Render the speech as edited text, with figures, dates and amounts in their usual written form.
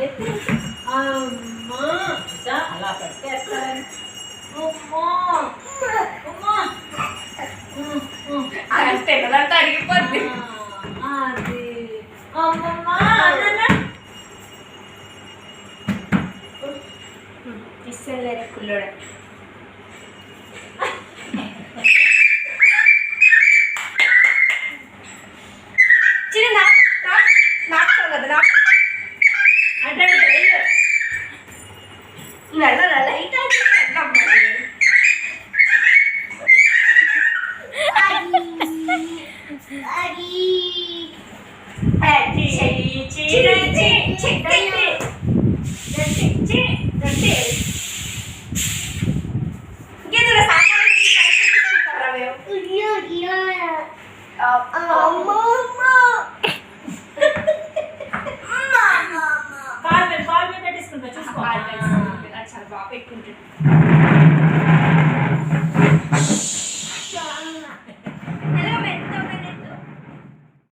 ఎత్తి అమ్మా అలా పడితే ఎత్తాలని అమ్మా అమ్మా అంటే కదంతా అడిగిపోద్ది. అది అమ్మమ్మా ఇస్తలేరు కుల్లోడ. చిన్న నాకు కదా నాకు అంటే లైట్ కాల్ మీద పెట్టేసుకుంటా చూసుకో. చాలా బాగా పెట్టుకుంటాడు.